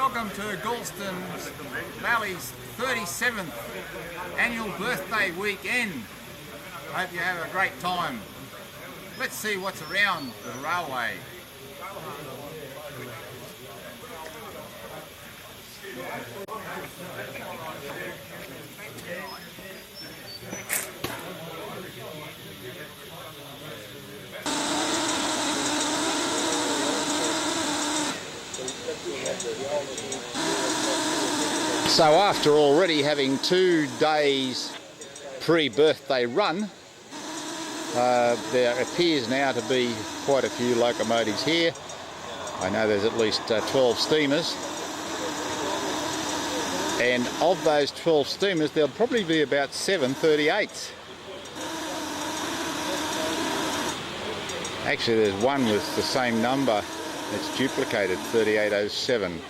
welcome to Galston Valley's 37th annual birthday weekend. Hope you have a great time. Let's see what's around the railway. So after already having 2 days pre-birthday run, there appears now to be quite a few locomotives here. I know there's at least 12 steamers, and of those 12 steamers there'll probably be about 7 38s. Actually there's one with the same number, it's duplicated, 3807.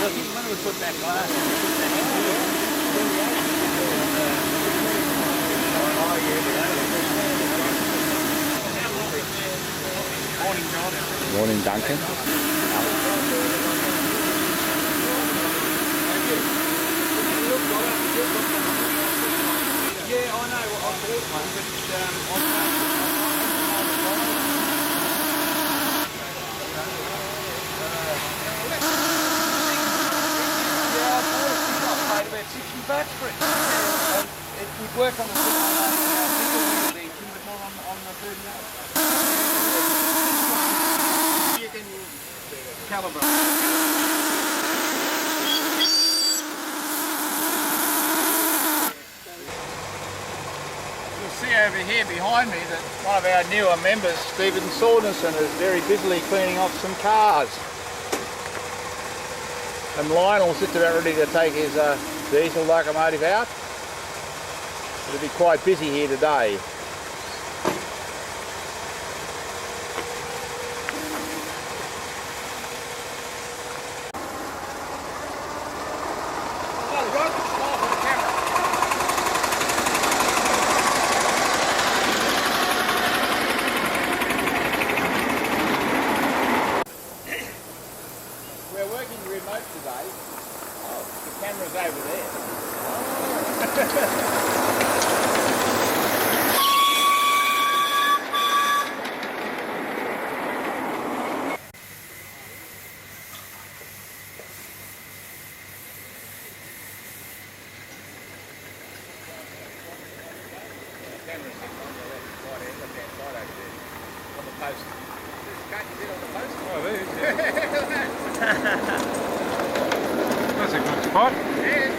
When we put that glass in, we put that in. Morning, John. Morning, Duncan. Yeah, I know. I bought one, but about $60 for it. It would work on the bigger wheel, but not on the 38. You can calibrate. You'll see over here behind me that one of our newer members, Stephen Saunderson, is very busily cleaning off some cars. And Lionel's just about ready to take his diesel locomotive out. It'll be quite busy here today. We're working remote today. Oh, the camera's over there. The camera's sitting on the left-hand side over there. On the post. Can't you sit on the post? Oh, there is, yeah. That's a good spot. Yeah.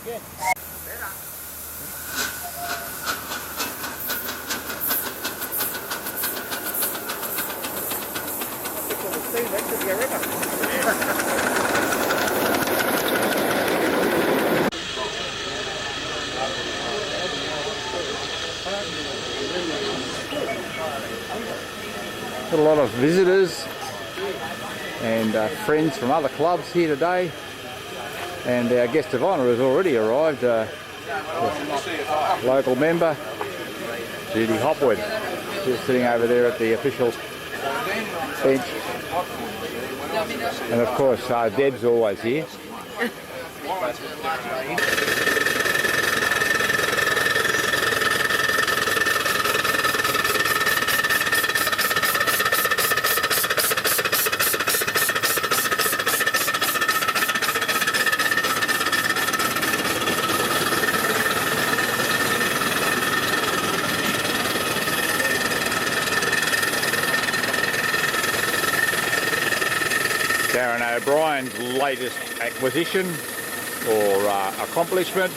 Again. Better. Got a lot of visitors and friends from other clubs here today, and our guest of honour has already arrived, local member Judy Hopwood. She's sitting over there at the official bench, and of course Deb's always here. Darren O'Brien's latest acquisition or accomplishment,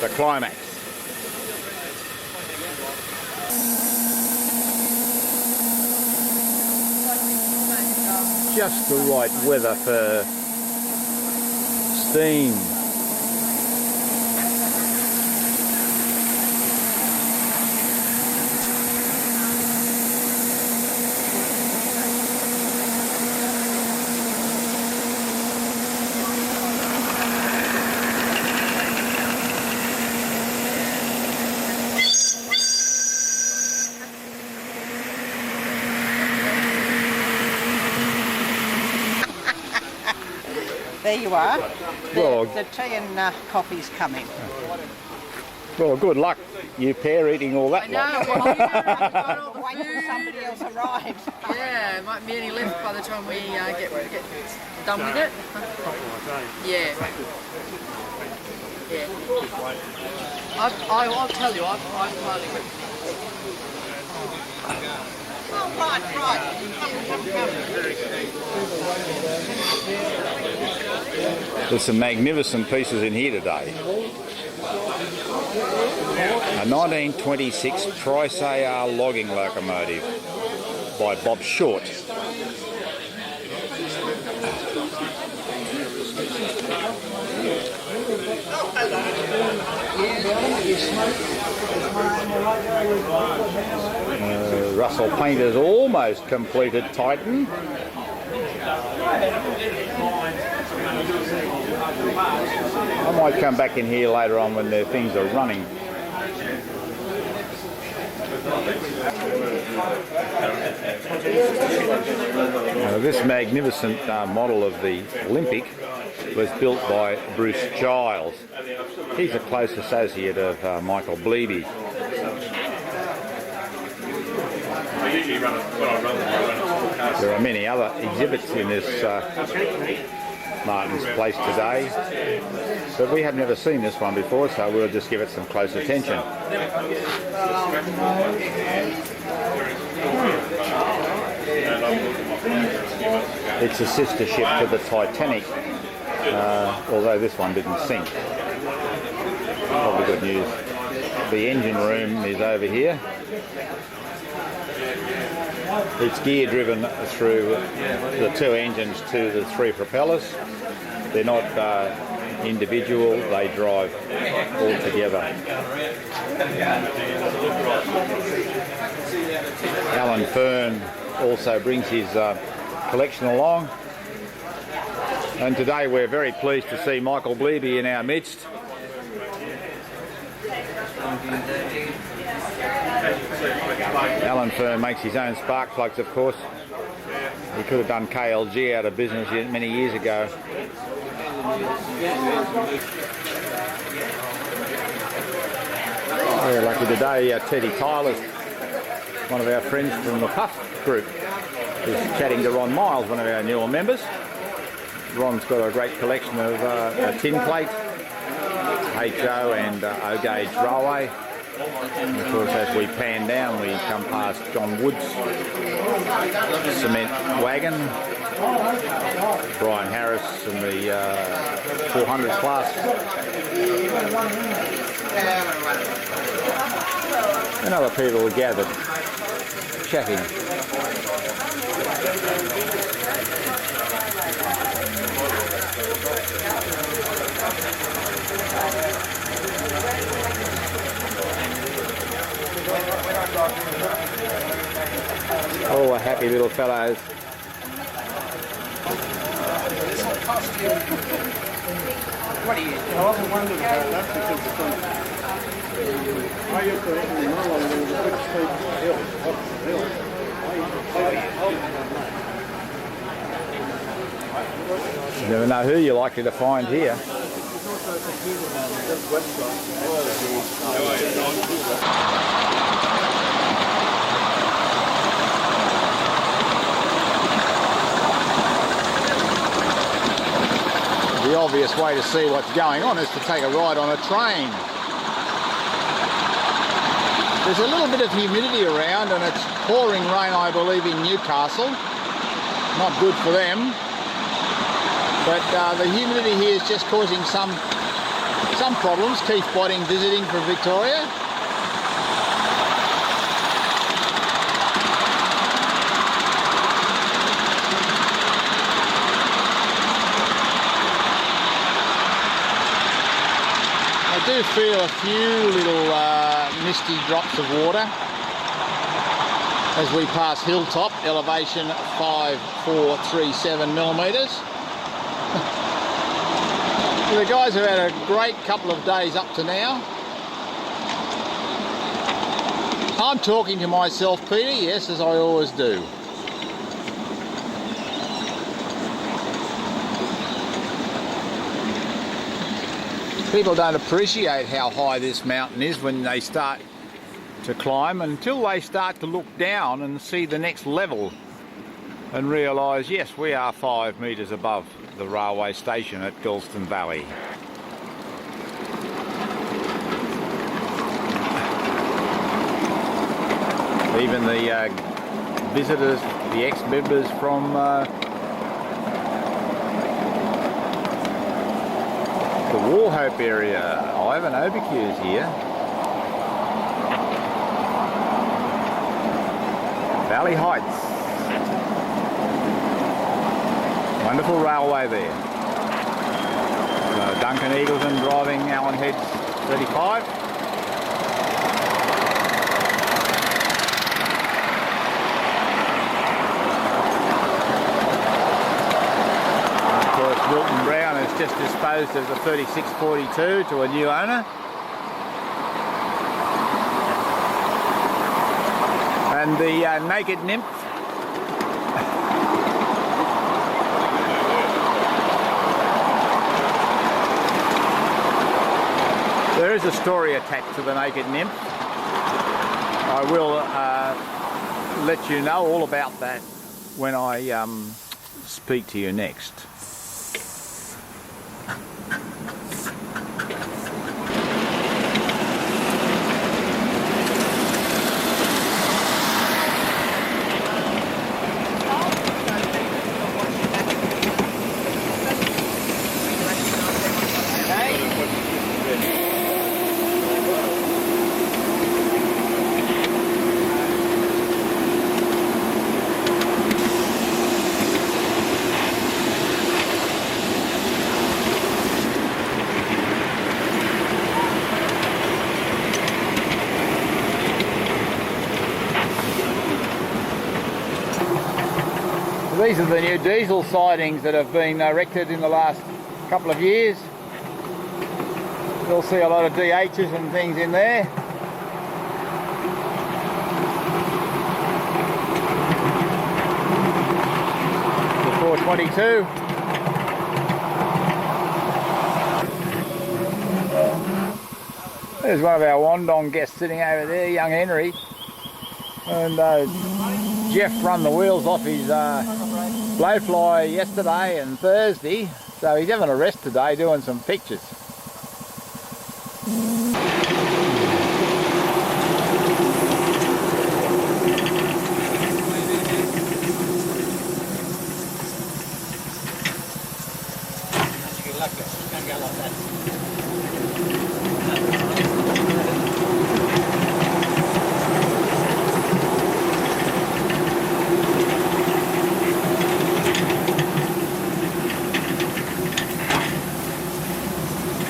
the climax. Just the right weather for steam. There you are. Well, The tea and coffee's coming. well, good luck, you pair, eating all that. No, lot. well, got all the Wait till food. somebody else arrives. Yeah, might be any left by the time we get done with it. Yeah. Yeah. I'll tell you, I've hardly went. Oh, right. There's some magnificent pieces in here today. A 1926 Price AR logging locomotive by Bob Short. Russell Painter's almost completed Titan. I might come back in here later on when the things are running. This magnificent model of the Olympic was built by Bruce Giles. He's a close associate of Michael Bleeby. There are many other exhibits in this Martin's Place today, but we have never seen this one before, so we'll just give it some close attention. It's a sister ship to the Titanic, although this one didn't sink. Probably good news. The engine room is over here. It's gear driven through the two engines to the three propellers. They're not individual, they drive all together. Alan Fern also brings his collection along. And today we're very pleased to see Michael Bleeby in our midst. Alan Fern makes his own spark plugs, of course. He could have done KLG out of business many years ago. We're lucky today, Teddy Tyler's, one of our friends from the Puff group, is chatting to Ron Miles, one of our newer members. Ron's got a great collection of tin plate, HO and O-gauge railway. And of course, as we pan down, we come past John Wood's cement wagon, Brian Harris and the 400 class, and other people gathered, chatting. Oh, happy little fellows. What do you do? I often wondered about that because I used to live in Marlow and there was a big steep hill, up the hill. You never know who you're likely to find here. The obvious way to see what's going on is to take a ride on a train. There's a little bit of humidity around and it's pouring rain, I believe, in Newcastle. Not good for them. But the humidity here is just causing some problems. Keith Botting visiting from Victoria. I do feel a few little misty drops of water as we pass Hilltop, elevation 5437 millimetres. The guys have had a great couple of days up to now. I'm talking to myself, Peter, yes, as I always do. People don't appreciate how high this mountain is when they start to climb until they start to look down and see the next level and realise, yes, we are 5 metres above the railway station at Galston Valley. Even the visitors, the ex-members from the Warhope area, Ivan Obecue is here. Valley Heights. Wonderful railway there. So Duncan Eagleton driving Allen Heads 35. Of course, Wilton Brown has just disposed of the 3642 to a new owner. And the Naked Nymph. There is a story attached to the Naked Nymph. I will let you know all about that when I speak to you next. These are the new diesel sidings that have been erected in the last couple of years. You'll see a lot of DHs and things in there. The 422. There's one of our Wandong guests sitting over there, young Henry. And Jeff run the wheels off his blowfly yesterday and Thursday, so he's having a rest today doing some pictures.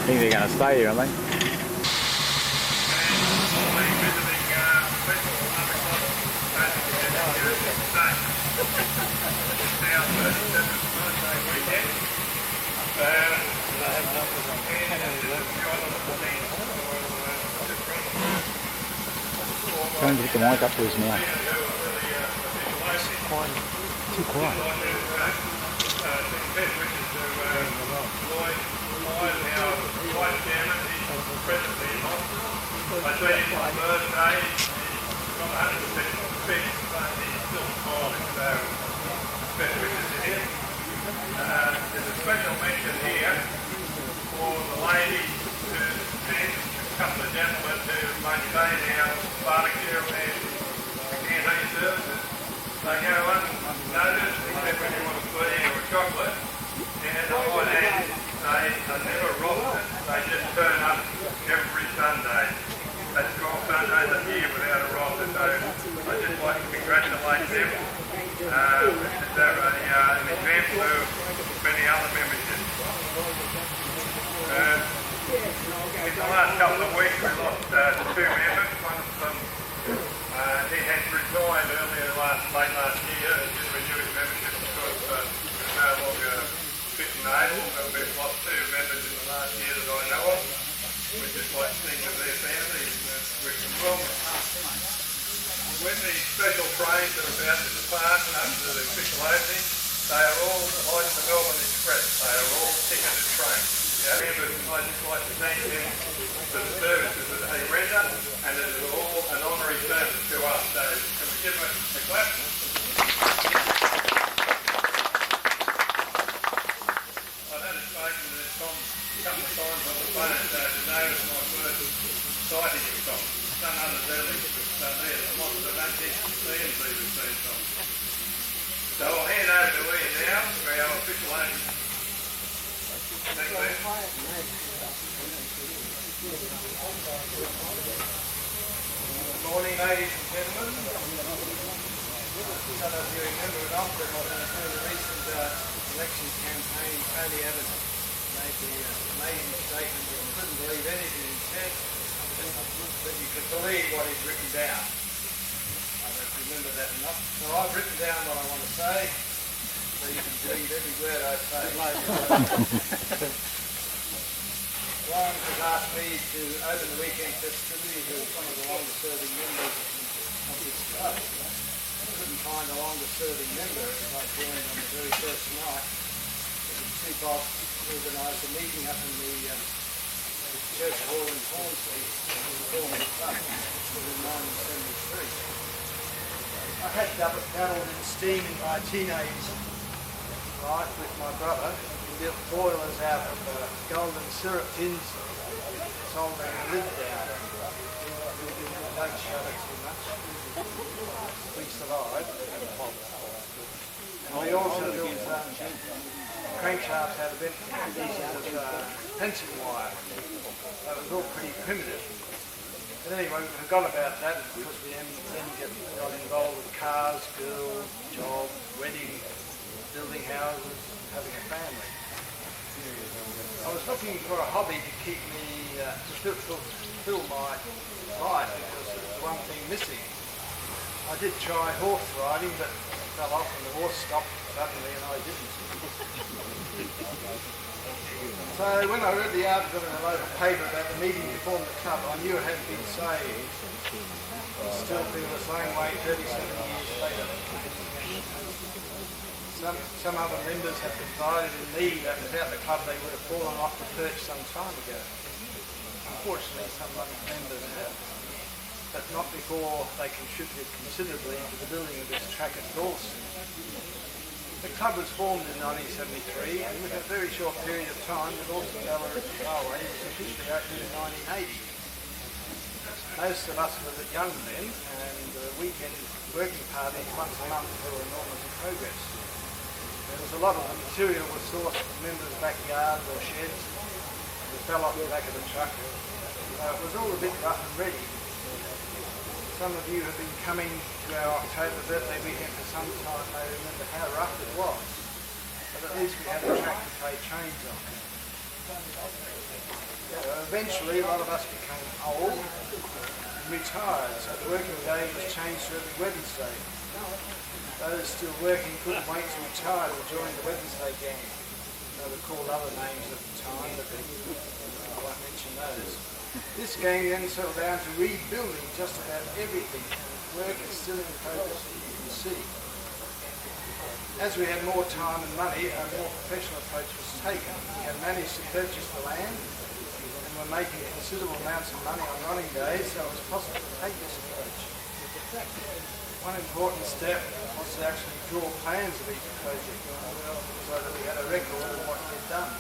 I think they're going to stay here, aren't they? Trying to get the mic up to his mouth. Too quiet. I tell you, my birthday, not 100% fit, but he's still smiling, so best wishes to him. There's a special mention here for the ladies who send a couple of gentlemen to maintain our barbecue and canteen services. They go unnoticed except when you want a pudding or a chocolate, and I might add, they are never rostered, they just turn up every Sunday. That's 12 Sundays a year without a roster, so I'd just like to congratulate them. This is an example of many other memberships. In the last couple of weeks we lost 2 members. One of them, he had retired earlier late last year and didn't renew his membership because he was no longer fit and able. So we've lost 2 members in the last year that I know of. We'd just like to think of their families and wish them well. When the special trains are about to depart after the official opening, they are all, like the Melbourne Express, they are all ticketed trains. But I'd just like to thank him for the services that he rendered, and it is all an honorary service to us. So can we give him a clap? I've had a spoken to Tom a couple of times on the phone, so today was my first sighting of Tom. Some others early, but me at the moment I don't think Ian's even seen Tom. So I'll hand over to Ian now for our official opening. Thanks, Ian. Good morning, ladies and gentlemen. Some of you remember it often through the recent election campaign, Tony Abbott made the amazing statement that you couldn't believe anything he said, but you could believe what he's written down. I don't remember that enough. So I've written down what I want to say, so you can believe every word I say. Ron has asked me to open the weekend festivities with one of the longest serving members of this club. I couldn't find a longer serving member as I joined on the very first night. The chief boss organised a meeting up in the church hall in Hornsby, the former club, which was in 1973. I had dabbled in steaming my teenage life with my brother. We built boilers out of golden syrup tins, sold them and lived down. We don't show it too much. We survived. And we also built crankshafts out of empty pieces of fencing wire. That was all pretty primitive. But anyway, we forgot about that because we then got involved with cars, girls, job, wedding, building houses, having a family. I was looking for a hobby to keep me, to fulfill my life because there was one thing missing. I did try horse riding but fell off and the horse stopped suddenly and I didn't. So when I read the article in the local paper about the meeting to form the club, I knew it hadn't been saved. I still feel the same way 37 years later. Some other members have confided in me that without the club they would have fallen off the perch some time ago. Unfortunately, some members have, but not before they contributed considerably to the building of this track at Galston. The club was formed in 1973 and within a very short period of time the Galston Railway was officially opened in 1980. Most of us were young then and weekend working parties once a month were enormous progress. There was a lot of the material was sourced from members' backyards or sheds and it fell off the back of the truck. It was all a bit rough and ready. Some of you have been coming to our October birthday weekend for some time may remember how rough it was. But at least we had a track to play trains on. Eventually a lot of us became old and retired, so the working day was changed to every Wednesday. Those still working couldn't wait to retire to join the Wednesday gang. They were called other names at the time, but I won't mention those. This gang then settled down to rebuilding just about everything. Work is still in progress, as you can see. As we had more time and money, a more professional approach was taken. We had managed to purchase the land and were making considerable amounts of money on running days, so it was possible to take this approach. One important step was to actually draw plans of each project so that we had a record of what we had done.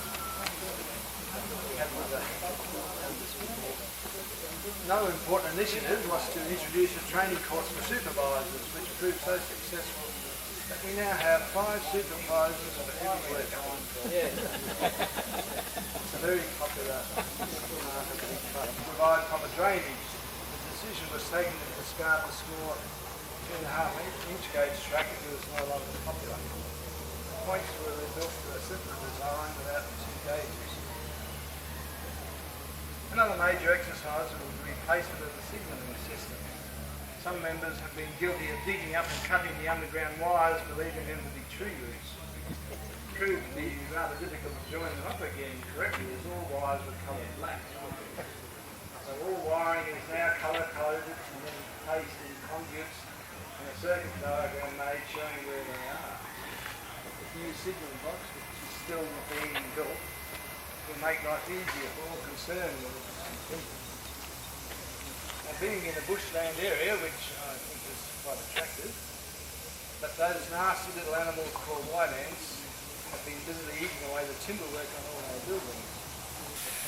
Another important initiative was to introduce a training course for supervisors, which proved so successful that we now have 5 supervisors for every work. It's a very popular part of the club. To provide proper drainage, the decision was taken to discard the small 2.5-inch gauge track that was no longer popular. The points were rebuilt to a simpler design without the 2 gauges. Another major exercise was the replacement of the signalling system. Some members have been guilty of digging up and cutting the underground wires, believing them to be tree roots. It proved to be rather difficult to join them up again correctly as all wires were coloured black. So all wiring is now colour-coded and then placed in conduits and a circuit diagram made showing where they are. The new signalling box, which is still being built, will make life easier for all concerned. Now, being in a bushland area, which I think is quite attractive, but those nasty little animals called white ants have been busily eating away the timber work on all our buildings.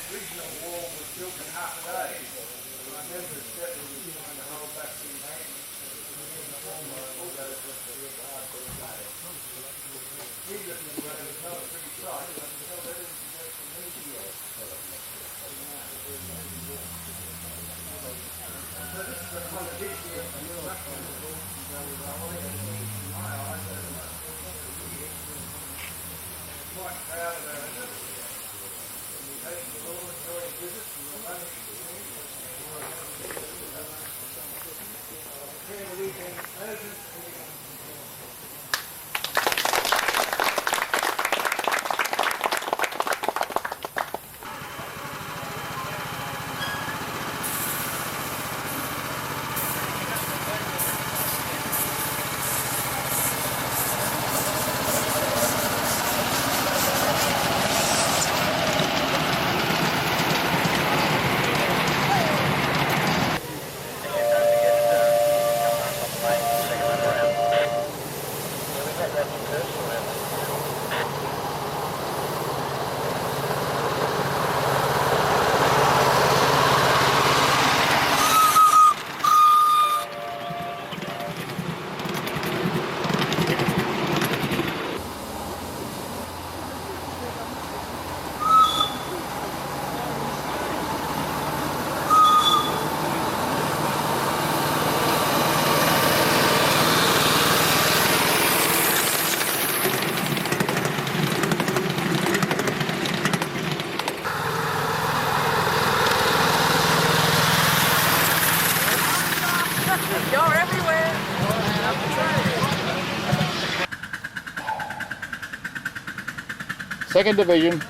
The original wall was built in half a day. I remember the step we were trying to hold back the ants. All those were pretty hard to say. Needless to say, it was not a pretty sight, but I can tell that isn't just from me here. So this is a contradiction of the mushroom very well. In my eyes, quite proud of our efforts. We take the Lord during visits and we'll run prepare the weekend presents. You're everywhere. Second division.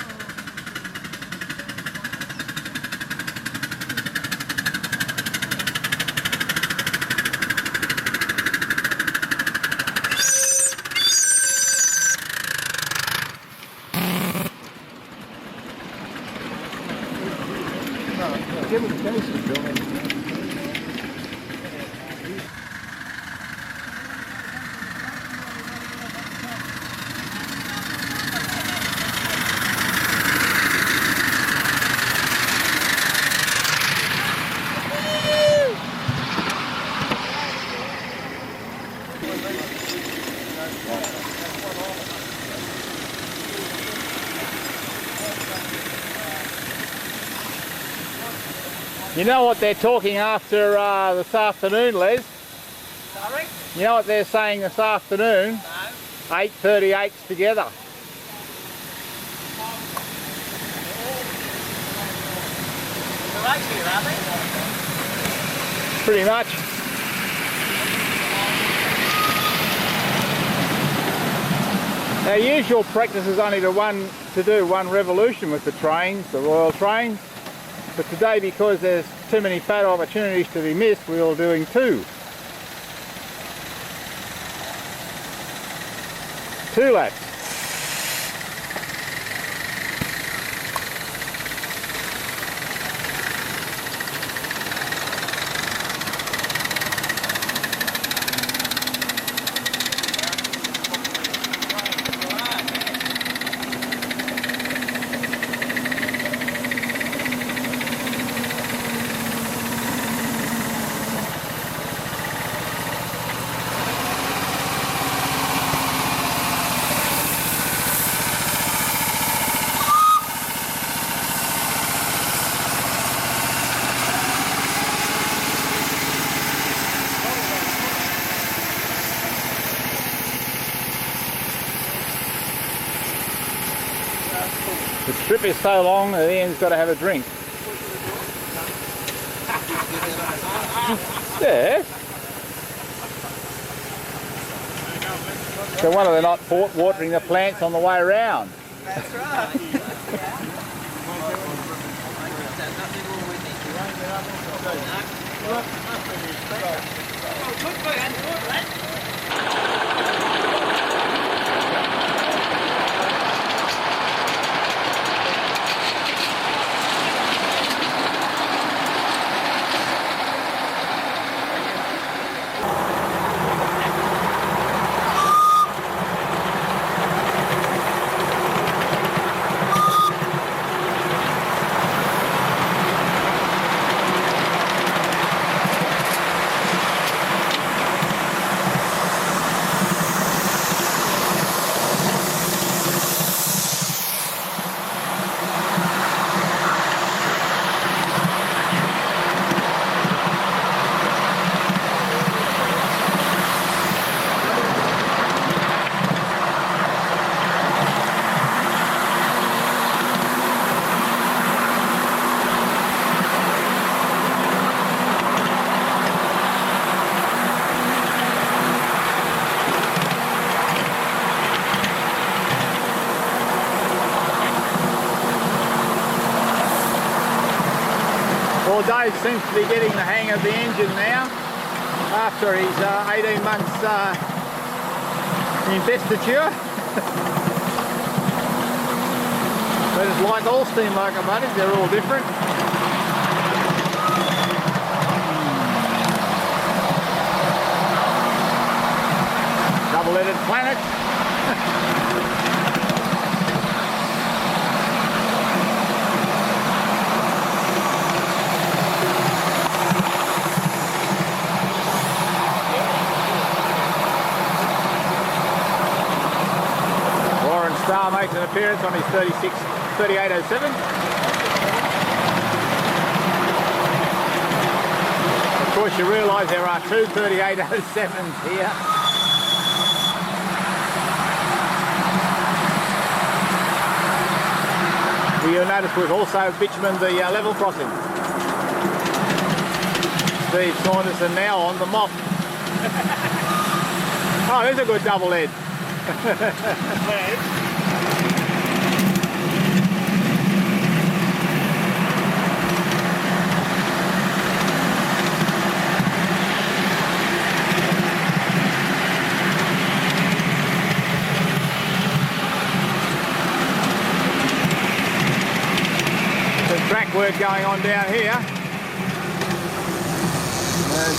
Give me the cases, Bill. You know what they're talking after this afternoon, Les? Sorry? You know what they're saying this afternoon? No. 8:38's together. They're right here, are they? Pretty much. Our usual practice is only to do one revolution with the trains, the Royal trains. But today, because there's too many photo opportunities to be missed, we're all doing two. Two laps. The strip is so long that Ian's got to have a drink. Yeah. So one of the not watering the plants on the way round. That's right. Well, Dave seems to be getting the hang of the engine now after his 18 months investiture. But it's like all steam locomotives, they're all different. Double-headed planet. Star makes an appearance on his 3807. Of course, you realise there are two 3807s here. You'll notice we've also bitumened the level crossing. Steve Saunderson now on the mop. Oh, there's a good double head. Some track work going on down here.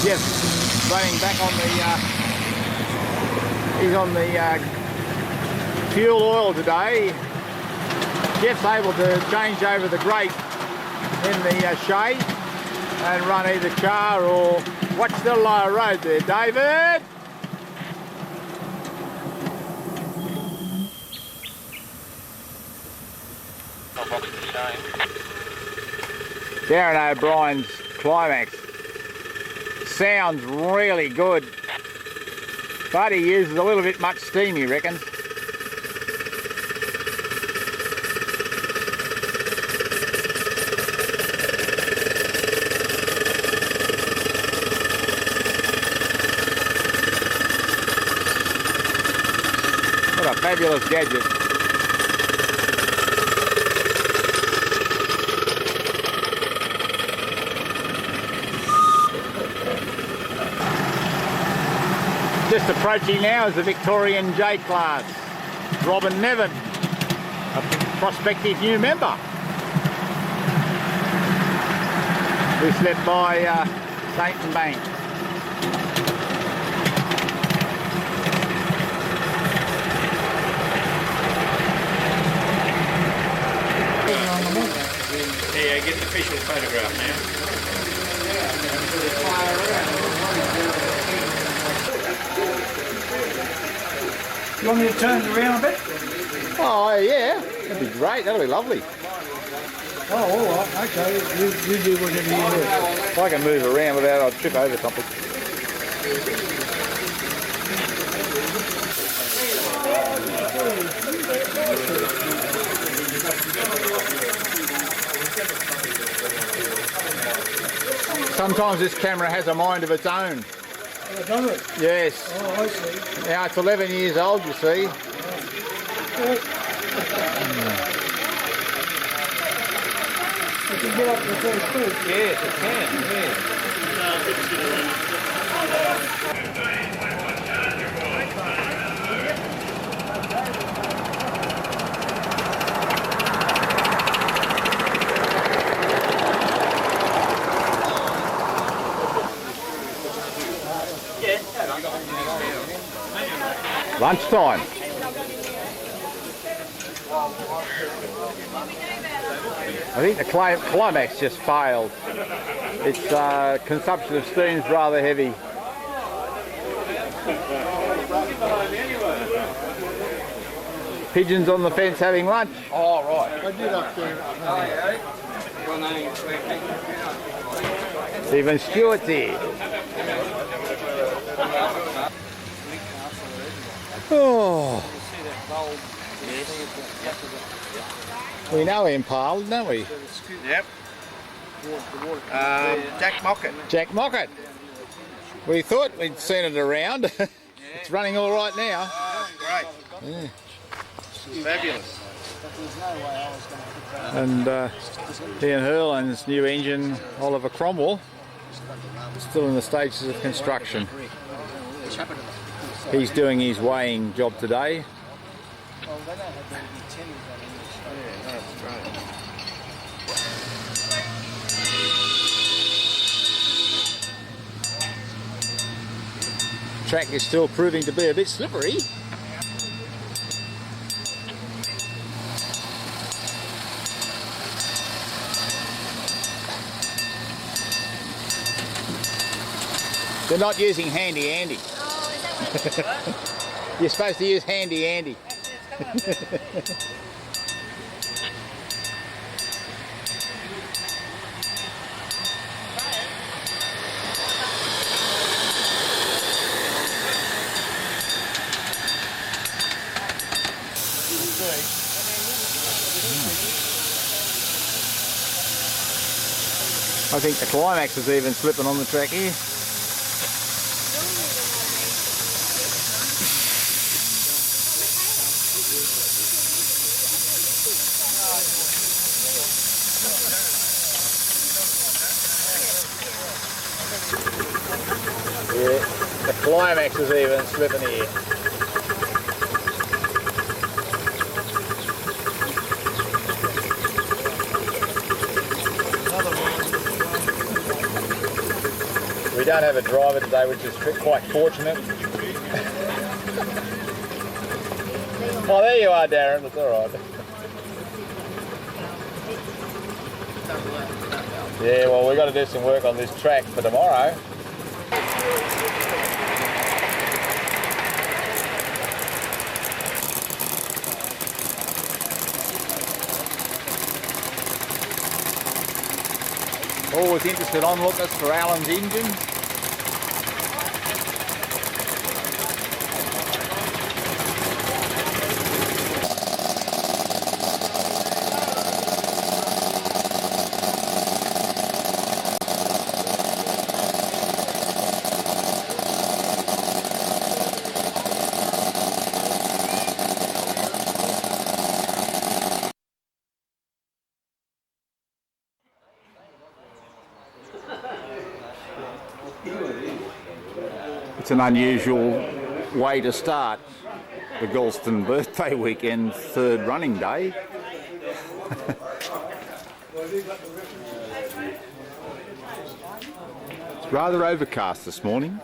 Jeff's running back on the he's on the fuel oil today. Jeff's able to change over the grate in the shade and run either char or watch the lower road there, David. Darren O'Brien's Climax sounds really good, but he uses a little bit much steam, he reckons. What a fabulous gadget. Just approaching now is the Victorian J class. Robin Nevin, a prospective new member. We slept by Saint and Bank. Yeah, get the official photograph now. You want me to turn it around a bit? Oh yeah, that'd be great, that'll be lovely. Oh, all right, okay, you do whatever you do. If I can move around without I'd trip over something. Sometimes this camera has a mind of its own. Oh, does it? Yes. Oh, I see. Now it's 11 years old, you see. You can get up to the first speed. Yes, it can, yes. Lunchtime. I think the Climax just failed. Its consumption of steam's rather heavy. Pigeons on the fence having lunch. Oh, right. I did up there. Even Stuart's here. Oh. We know him, pal, don't we? Yep. Jack Mockett. Jack Mockett. We thought we'd seen it around. It's running all right now. Great. Yeah. Fabulous. but there's no way I was going to put that. And Ian Hurl and his new engine, Oliver Cromwell, still in the stages of construction. He's doing his weighing job today. Well, they don't have very big tenders on English. Yeah, that's The track is still proving to be a bit slippery. They're not using Handy Andy. Oh, is that what it is? You're supposed to use Handy Andy. I think the climax is even slipping on the track here. Yeah, the climax is even slipping here. We don't have a driver today, which is quite fortunate. Oh, there you are, Darren. That's all right. Yeah, well, we've got to do some work on this track for tomorrow. Always interested onlookers for Alan's engine. It's an unusual way to start the Galston birthday weekend, third running day. It's rather overcast this morning,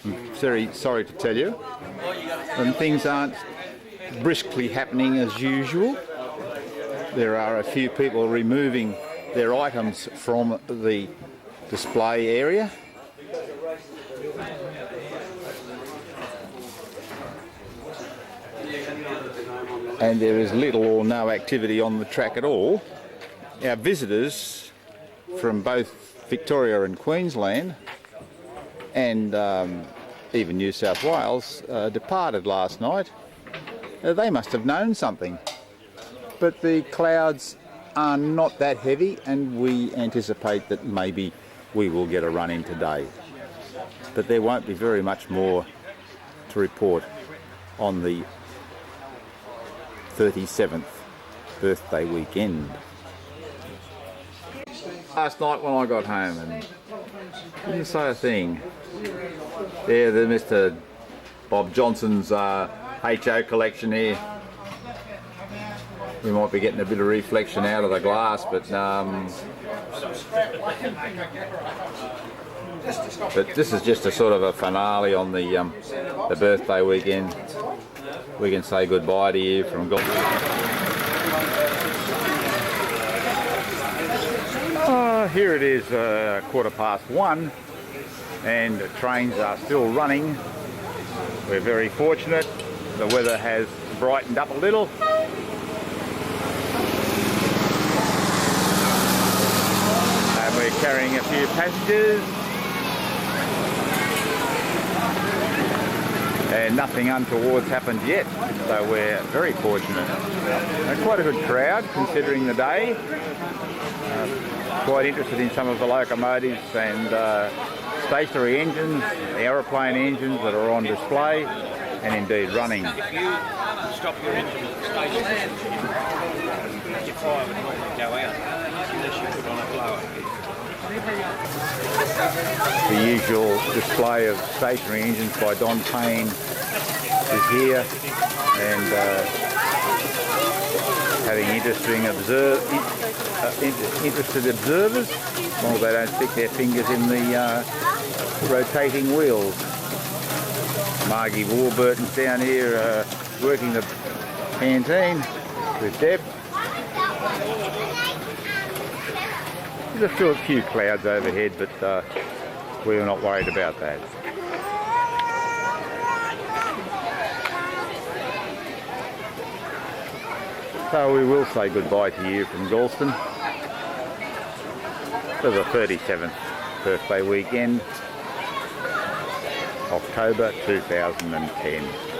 I'm very sorry to tell you, and things aren't briskly happening as usual. There are a few people removing their items from the display area. And there is little or no activity on the track at all. Our visitors from both Victoria and Queensland and even New South Wales departed last night. They must have known something. But the clouds are not that heavy, and we anticipate that maybe we will get a run in today. But there won't be very much more to report on the 37th birthday weekend. Last night when I got home and didn't say a thing. There, the Mr. Bob Johnson's HO collection here. We might be getting a bit of reflection out of the glass, but this is just a sort of a finale on the birthday weekend. We can say goodbye to you from Galston. Here it is, 1:15, and trains are still running. We're very fortunate. The weather has brightened up a little. And we're carrying a few passengers. And nothing untoward's happened yet, so we're very fortunate. Quite a good crowd considering the day. Quite interested in some of the locomotives and stationary engines, aeroplane engines that are on display and indeed running. Stop your engine. The usual display of stationary engines by Don Payne is here, and having interested observers, as long as they don't stick their fingers in the rotating wheels. Margie Warburton's down here working the canteen with Deb. There's still a few clouds overhead, but we're not worried about that. So we will say goodbye to you from Galston for the 37th birthday weekend, October 2010.